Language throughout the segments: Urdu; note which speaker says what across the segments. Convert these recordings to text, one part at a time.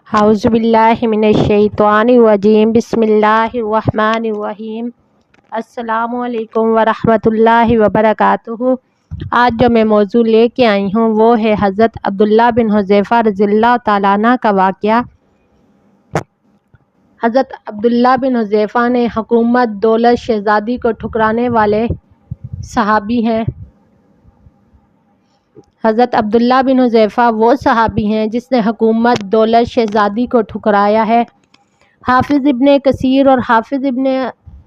Speaker 1: اعوذ باللہ من الشیطان الرجیم بسم اللہ الرحمن الرحیم السلام علیکم ورحمۃ اللہ وبرکاتہ۔ آج جو میں موضوع لے کے آئی ہوں وہ ہے حضرت عبداللہ بن حذیفہ رضی اللہ تعالیٰ عنہ کا واقعہ۔ حضرت عبداللہ بن حذیفہ نے حکومت دولت شہزادی کو ٹھکرانے والے صحابی ہیں۔ حضرت عبداللہ بن حذیفہ وہ صحابی ہیں جس نے حکومت دولت شہزادی کو ٹھکرایا ہے۔ حافظ ابن کثیر اور حافظ ابن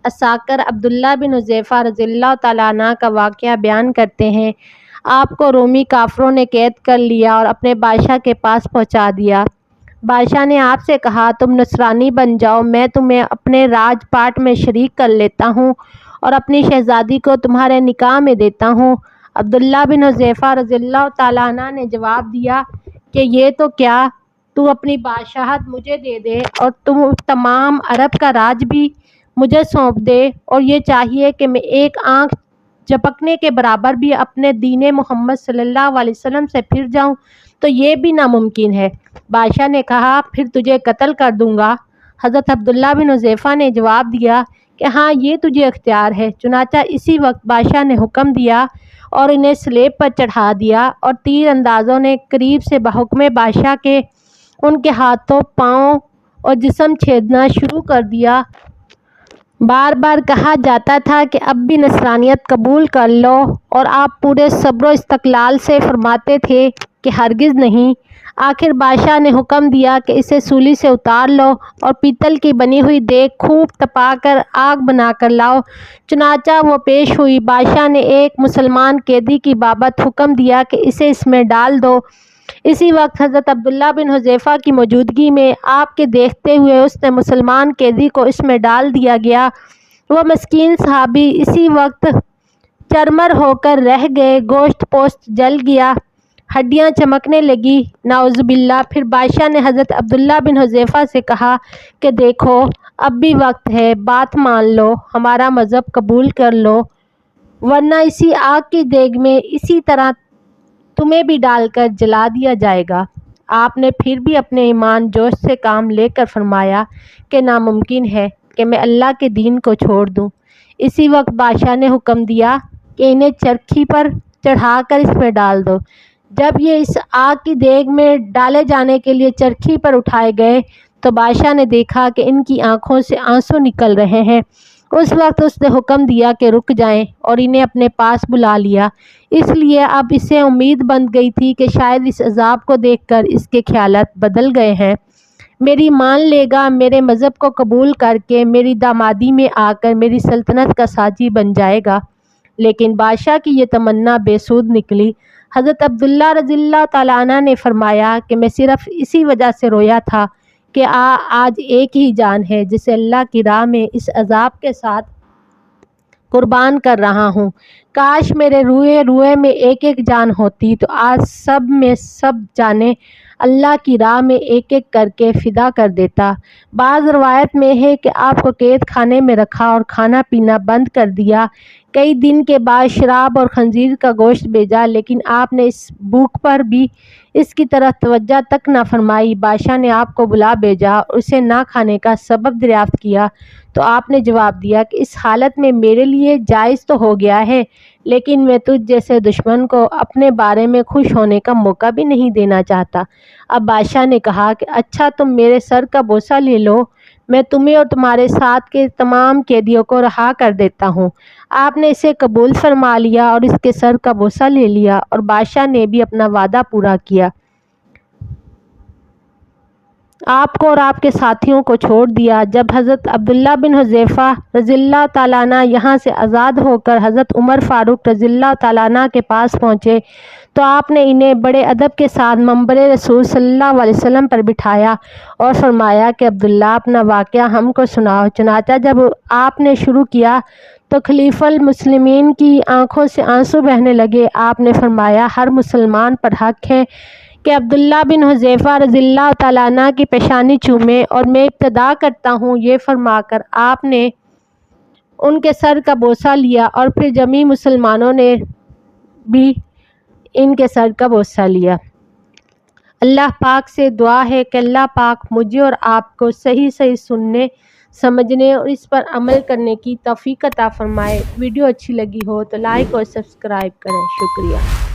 Speaker 1: عساکر عبداللہ بن حذیفہ رضی اللہ تعالیٰ عنہ کا واقعہ بیان کرتے ہیں۔ آپ کو رومی کافروں نے قید کر لیا اور اپنے بادشاہ کے پاس پہنچا دیا۔ بادشاہ نے آپ سے کہا تم نصرانی بن جاؤ، میں تمہیں اپنے راج پاٹ میں شریک کر لیتا ہوں اور اپنی شہزادی کو تمہارے نکاح میں دیتا ہوں۔ عبداللہ بن حذیفہ رضی اللہ تعالیٰ عنہ نے جواب دیا کہ یہ تو کیا، تو اپنی بادشاہت مجھے دے دے اور تم تمام عرب کا راج بھی مجھے سونپ دے، اور یہ چاہیے کہ میں ایک آنکھ جھپکنے کے برابر بھی اپنے دین محمد صلی اللہ علیہ وسلم سے پھر جاؤں تو یہ بھی ناممکن ہے۔ بادشاہ نے کہا پھر تجھے قتل کر دوں گا۔ حضرت عبداللہ بن حذیفہ نے جواب دیا کہ ہاں یہ تجھے اختیار ہے۔ چنانچہ اسی وقت بادشاہ نے حکم دیا اور انہیں سلیب پر چڑھا دیا، اور تیر اندازوں نے قریب سے بحکم بادشاہ کے ان کے ہاتھوں، پاؤں اور جسم چھیدنا شروع کر دیا۔ بار بار کہا جاتا تھا کہ اب بھی نصرانیت قبول کر لو، اور آپ پورے صبر و استقلال سے فرماتے تھے کہ ہرگز نہیں۔ آخر بادشاہ نے حکم دیا کہ اسے سولی سے اتار لو اور پیتل کی بنی ہوئی دیگ خوب تپا کر آگ بنا کر لاؤ۔ چنانچہ وہ پیش ہوئی۔ بادشاہ نے ایک مسلمان قیدی کی بابت حکم دیا کہ اسے اس میں ڈال دو۔ اسی وقت حضرت عبداللہ بن حذیفہ کی موجودگی میں آپ کے دیکھتے ہوئے اس نے مسلمان قیدی کو اس میں ڈال دیا گیا۔ وہ مسکین صحابی اسی وقت چرمر ہو کر رہ گئے، گوشت پوست جل گیا، ہڈیاں چمکنے لگی، نعوذ باللہ۔ پھر بادشاہ نے حضرت عبداللہ بن حذیفہ سے کہا کہ دیکھو اب بھی وقت ہے، بات مان لو، ہمارا مذہب قبول کر لو، ورنہ اسی آگ کی دیگ میں اسی طرح تمہیں بھی ڈال کر جلا دیا جائے گا۔ آپ نے پھر بھی اپنے ایمان جوش سے کام لے کر فرمایا کہ ناممکن ہے کہ میں اللہ کے دین کو چھوڑ دوں۔ اسی وقت بادشاہ نے حکم دیا کہ انہیں چرخی پر چڑھا کر اس میں ڈال دو۔ جب یہ اس آگ کی دیگ میں ڈالے جانے کے لیے چرخی پر اٹھائے گئے تو بادشاہ نے دیکھا کہ ان کی آنکھوں سے آنسو نکل رہے ہیں۔ اس وقت اس نے حکم دیا کہ رک جائیں اور انہیں اپنے پاس بلا لیا۔ اس لیے اب اسے امید بن گئی تھی کہ شاید اس عذاب کو دیکھ کر اس کے خیالات بدل گئے ہیں، میری مان لے گا، میرے مذہب کو قبول کر کے میری دامادی میں آ کر میری سلطنت کا ساجی بن جائے گا۔ لیکن بادشاہ کی یہ تمنا بے سود نکلی۔ حضرت عبداللہ رضی اللہ تعالیٰ عنہ نے فرمایا کہ میں صرف اسی وجہ سے رویا تھا کہ آج ایک ہی جان ہے جسے اللہ کی راہ میں اس عذاب کے ساتھ قربان کر رہا ہوں۔ کاش میرے روئے میں ایک ایک جان ہوتی تو آج سب میں سب جانیں اللہ کی راہ میں ایک ایک کر کے فدا کر دیتا۔ بعض روایت میں ہے کہ آپ کو قید خانے میں رکھا اور کھانا پینا بند کر دیا۔ کئی دن کے بعد شراب اور خنزیر کا گوشت بھیجا، لیکن آپ نے اس بھوک پر بھی اس کی طرف توجہ تک نہ فرمائی۔ بادشاہ نے آپ کو بلا بھیجا اور اسے نہ کھانے کا سبب دریافت کیا تو آپ نے جواب دیا کہ اس حالت میں میرے لیے جائز تو ہو گیا ہے، لیکن میں تجھ جیسے دشمن کو اپنے بارے میں خوش ہونے کا موقع بھی نہیں دینا چاہتا۔ اب بادشاہ نے کہا کہ اچھا تم میرے سر کا بوسہ لے لو، میں تمہیں اور تمہارے ساتھ کے تمام قیدیوں کو رہا کر دیتا ہوں۔ آپ نے اسے قبول فرما لیا اور اس کے سر کا بوسہ لے لیا، اور بادشاہ نے بھی اپنا وعدہ پورا کیا، آپ کو اور آپ کے ساتھیوں کو چھوڑ دیا۔ جب حضرت عبداللہ بن حذیفہ رضی اللہ تعالیٰ عنہ یہاں سے آزاد ہو کر حضرت عمر فاروق رضی اللہ تعالیٰ عنہ کے پاس پہنچے تو آپ نے انہیں بڑے ادب کے ساتھ منبر رسول صلی اللہ علیہ وسلم پر بٹھایا اور فرمایا کہ عبداللہ اپنا واقعہ ہم کو سناؤ۔ چنانچہ جب آپ نے شروع کیا تو خلیفہ المسلمین کی آنکھوں سے آنسو بہنے لگے۔ آپ نے فرمایا ہر مسلمان پر حق ہے کہ عبداللہ بن حذیفہ رضی اللہ تعالیٰ عنہ کی پیشانی چومے، اور میں ابتدا کرتا ہوں۔ یہ فرما کر آپ نے ان کے سر کا بوسہ لیا اور پھر جمیع مسلمانوں نے بھی ان کے سر کا بوسہ لیا۔ اللہ پاک سے دعا ہے کہ اللہ پاک مجھے اور آپ کو صحیح سننے، سمجھنے اور اس پر عمل کرنے کی توفیق عطا فرمائے۔ ویڈیو اچھی لگی ہو تو لائک اور سبسکرائب کریں۔ شکریہ۔